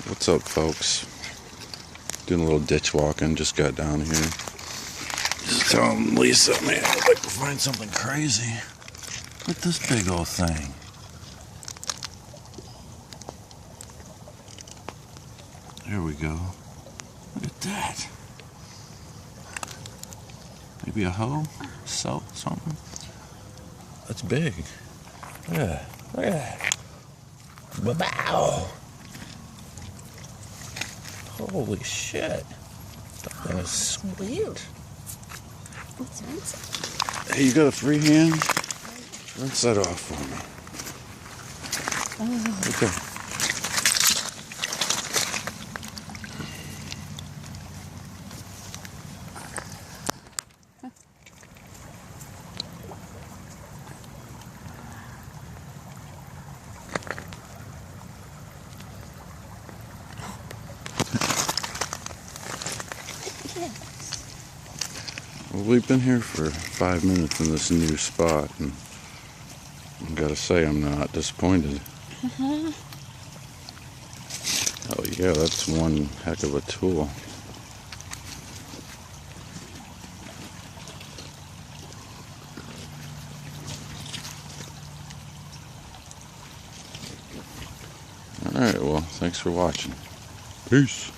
What's up, folks? Doing a little ditch walking, just got down here. Just telling Lisa, man, I'd like to find something crazy. Look at this big old thing. There we go. Look at that. Maybe a hoe? Soap? Something? That's big. Yeah. Look at that. Wow. Holy shit. That thing is sweet. Let's rinse it. Hey, you got a free hand? Rinse that off for me. Oh. Okay. Well, we've been here for 5 minutes in this new spot, and I gotta say, I'm not disappointed. Oh yeah, that's one heck of a tool. Alright, well, thanks for watching. Peace.